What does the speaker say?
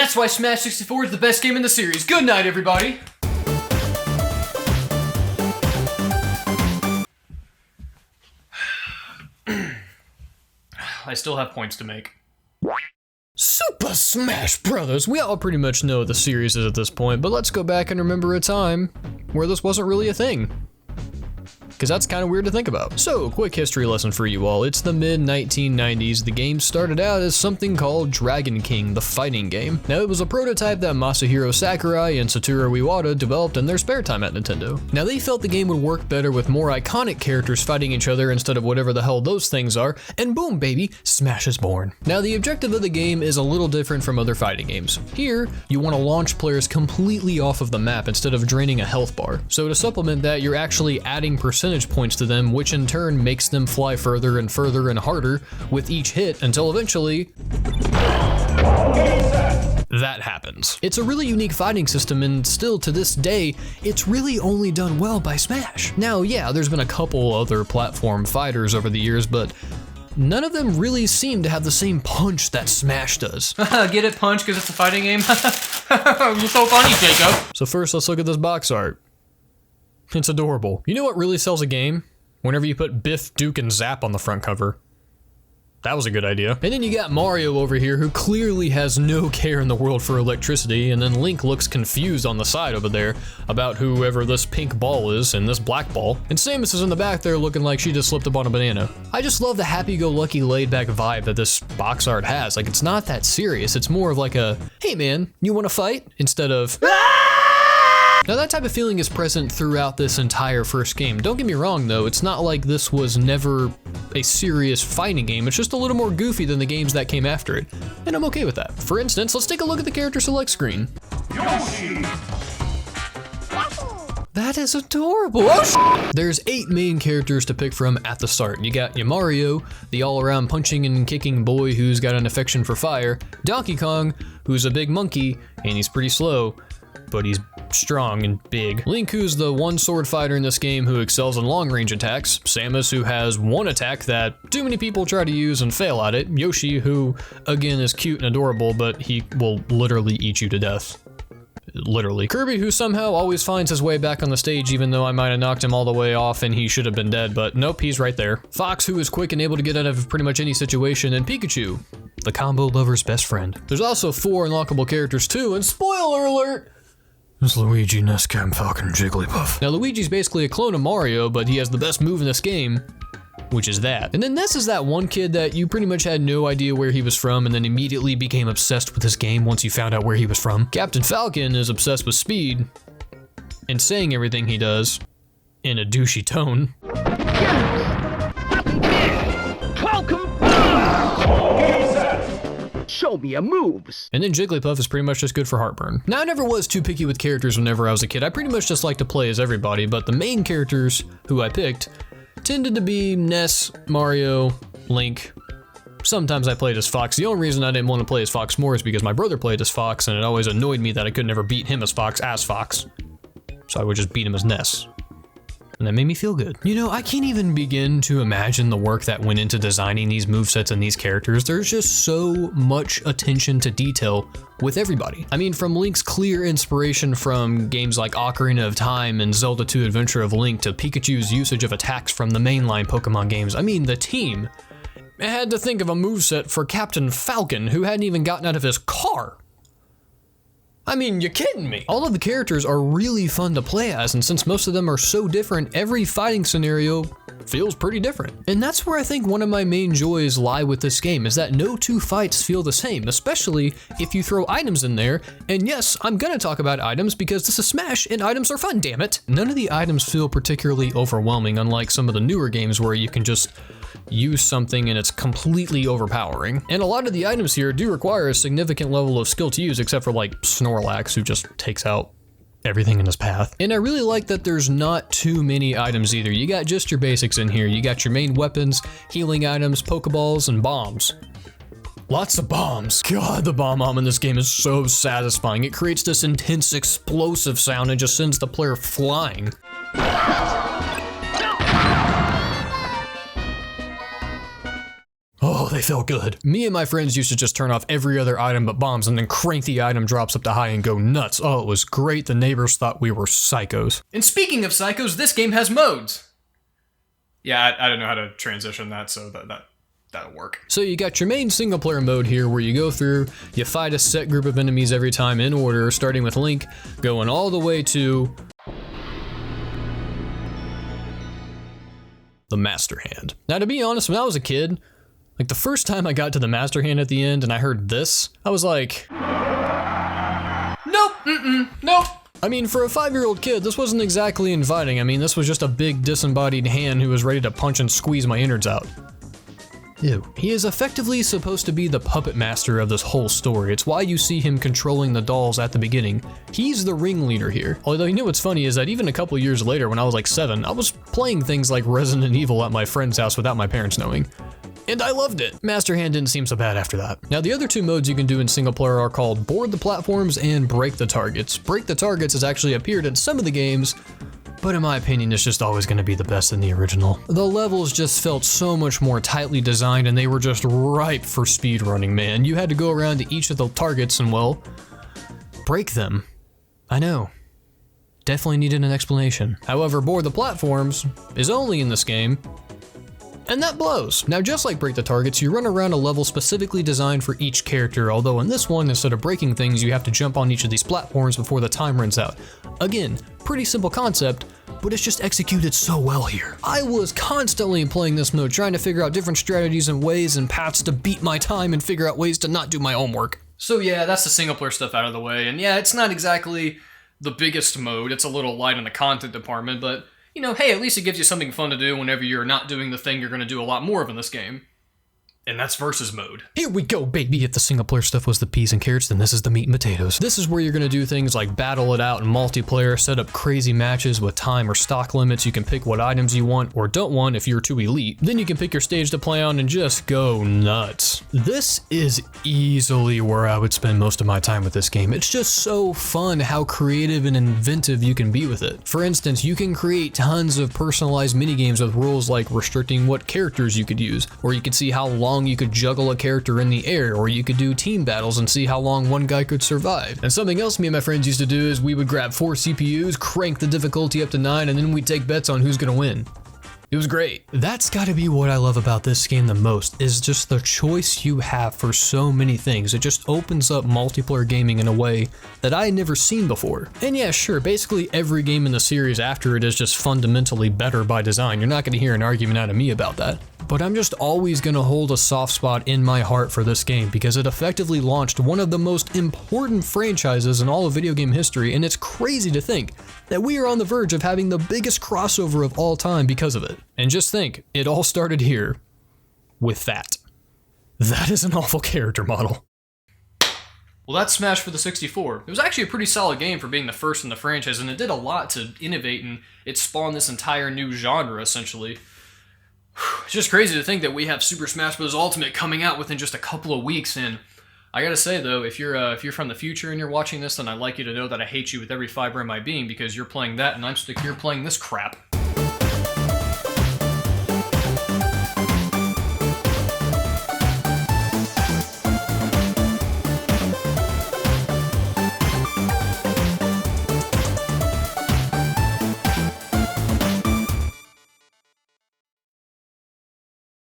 that's why Smash 64 is the best game in the series. Good night, everybody. I still have points to make. Super Smash Brothers! We all pretty much know what the series is at this point, but let's go back and remember a time where this wasn't really a thing. Because that's kind of weird to think about. So, quick history lesson for you all. It's the mid-1990s. The game started out as something called Dragon King, the fighting game. Now, it was a prototype that Masahiro Sakurai and Satoru Iwata developed in their spare time at Nintendo. Now, they felt the game would work better with more iconic characters fighting each other instead of whatever the hell those things are, and boom, baby, Smash is born. Now, the objective of the game is a little different from other fighting games. Here, you want to launch players completely off of the map instead of draining a health bar. So to supplement that, you're actually adding percentage points to them, which in turn makes them fly further and further and harder with each hit until eventually that happens. It's a really unique fighting system, and still to this day, it's really only done well by Smash. Now, yeah, there's been a couple other platform fighters over the years, but none of them really seem to have the same punch that Smash does. Get it, punch, because it's a fighting game? You're so funny, Jacob. So first, let's look at this box art. It's adorable. You know what really sells a game? Whenever you put Biff, Duke, and Zap on the front cover. That was a good idea. And then you got Mario over here, who clearly has no care in the world for electricity, and then Link looks confused on the side over there about whoever this pink ball is and this black ball. And Samus is in the back there looking like she just slipped up on a banana. I just love the happy-go-lucky laid-back vibe that this box art has. Like, it's not that serious. It's more of like a, hey man, you wanna fight? Instead of, now that type of feeling is present throughout this entire first game. Don't get me wrong though, it's not like this was never a serious fighting game, it's just a little more goofy than the games that came after it. And I'm okay with that. For instance, let's take a look at the character select screen. Yoshi! That is adorable. Oh, there's 8 main characters to pick from at the start. You got your Mario, the all-around punching and kicking boy who's got an affection for fire, Donkey Kong, who's a big monkey, and he's pretty slow, but he's strong and big. Link, who's the one sword fighter in this game who excels in long range attacks. Samus, who has one attack that too many people try to use and fail at it. Yoshi, who again is cute and adorable, but he will literally eat you to death. Literally. Kirby, who somehow always finds his way back on the stage even though I might have knocked him all the way off and he should have been dead, but nope, he's right there. Fox, who is quick and able to get out of pretty much any situation, and Pikachu, the combo lover's best friend. There's also 4 unlockable characters too, and spoiler alert, it's Luigi, Nescam, Falcon, Jigglypuff. Now Luigi's basically a clone of Mario, but he has the best move in this game, which is that. And then Ness is that one kid that you pretty much had no idea where he was from and then immediately became obsessed with this game once you found out where he was from. Captain Falcon is obsessed with speed and saying everything he does in a douchey tone. Show me your moves. And then Jigglypuff is pretty much just good for heartburn. Now, I never was too picky with characters whenever I was a kid. I pretty much just like to play as everybody, but the main characters who I picked tended to be Ness, Mario, Link. Sometimes I played as Fox. The only reason I didn't want to play as Fox more is because my brother played as Fox, and it always annoyed me that I could never beat him as Fox. So I would just beat him as Ness. And that made me feel good. You know, I can't even begin to imagine the work that went into designing these movesets and these characters. There's just so much attention to detail with everybody. I mean, from Link's clear inspiration from games like Ocarina of Time and Zelda 2 Adventure of Link to Pikachu's usage of attacks from the mainline Pokemon games. I mean, the team had to think of a moveset for Captain Falcon, who hadn't even gotten out of his car. I mean, you're kidding me. All of the characters are really fun to play as, and since most of them are so different, every fighting scenario feels pretty different. And that's where I think one of my main joys lie with this game, is that no 2 fights feel the same, especially if you throw items in there. And yes, I'm gonna talk about items because this is Smash and items are fun, damn it. None of the items feel particularly overwhelming, unlike some of the newer games where you can just use something and it's completely overpowering. And a lot of the items here do require a significant level of skill to use, except for like Snorlax, who just takes out everything in his path. And I really like that there's not too many items either. You got just your basics in here. You got your main weapons, healing items, Pokeballs, and bombs. Lots of bombs. God, the bomb in this game is so satisfying. It creates this intense explosive sound and just sends the player flying. Oh, Oh, they felt good. Me and my friends used to just turn off every other item but bombs and then crank the item drops up to high and go nuts. Oh, it was great. The neighbors thought we were psychos. And speaking of psychos, this game has modes. Yeah, I don't know how to transition that, so that'll work. So you got your main single player mode here where you go through, you fight a set group of enemies every time in order, starting with Link, going all the way to the Master Hand. Now, to be honest, when I was a kid, like the first time I got to the Master Hand at the end and I heard this, I was like, nope, nope. I mean, for a 5-year-old kid, this wasn't exactly inviting. I mean, this was just a big disembodied hand who was ready to punch and squeeze my innards out. Ew. He is effectively supposed to be the puppet master of this whole story. It's why you see him controlling the dolls at the beginning. He's the ringleader here. Although, you know what's funny is that even a couple years later, when I was like 7, I was playing things like Resident Evil at my friend's house without my parents knowing. And I loved it. Master Hand didn't seem so bad after that. Now, the other 2 modes you can do in single player are called Board the Platforms and Break the Targets. Break the Targets has actually appeared in some of the games, but in my opinion, it's just always going to be the best in the original. The levels just felt so much more tightly designed and they were just ripe for speedrunning, man. You had to go around to each of the targets and, well, break them. I know. Definitely needed an explanation. However, Board the Platforms is only in this game, and that blows. Now, just like Break the Targets, you run around a level specifically designed for each character, although in this one, instead of breaking things, you have to jump on each of these platforms before the time runs out. Again, pretty simple concept, but it's just executed so well here. I was constantly playing this mode, trying to figure out different strategies and ways and paths to beat my time and figure out ways to not do my homework. So yeah, that's the single player stuff out of the way, and yeah, it's not exactly the biggest mode, it's a little light in the content department, but you know, hey, at least it gives you something fun to do whenever you're not doing the thing you're going to do a lot more of in this game. And that's versus mode. Here we go, baby. If the single player stuff was the peas and carrots, then this is the meat and potatoes. This is where you're gonna do things like battle it out in multiplayer, set up crazy matches with time or stock limits. You can pick what items you want or don't want if you're too elite. Then you can pick your stage to play on and just go nuts. This is easily where I would spend most of my time with this game. It's just so fun how creative and inventive you can be with it. For instance, you can create tons of personalized minigames with rules like restricting what characters you could use, or you could see how long you could juggle a character in the air, or you could do team battles and see how long one guy could survive. And something else me and my friends used to do is we would grab 4 CPUs, crank the difficulty up to 9, and then we'd take bets on who's gonna win. It was great. That's gotta be what I love about this game the most, is just the choice you have for so many things. It just opens up multiplayer gaming in a way that I had never seen before. And yeah, sure, basically every game in the series after it is just fundamentally better by design. You're not gonna hear an argument out of me about that. But I'm just always gonna hold a soft spot in my heart for this game because it effectively launched one of the most important franchises in all of video game history, and it's crazy to think that we are on the verge of having the biggest crossover of all time because of it. And just think, it all started here with that. That is an awful character model. Well, that's Smash for the 64. It was actually a pretty solid game for being the first in the franchise, and it did a lot to innovate, and it spawned this entire new genre, essentially. It's just crazy to think that we have Super Smash Bros. Ultimate coming out within just a couple of weeks, and I gotta say though, if you're from the future and you're watching this, then I'd like you to know that I hate you with every fiber in my being because you're playing that and I'm stuck here playing this crap.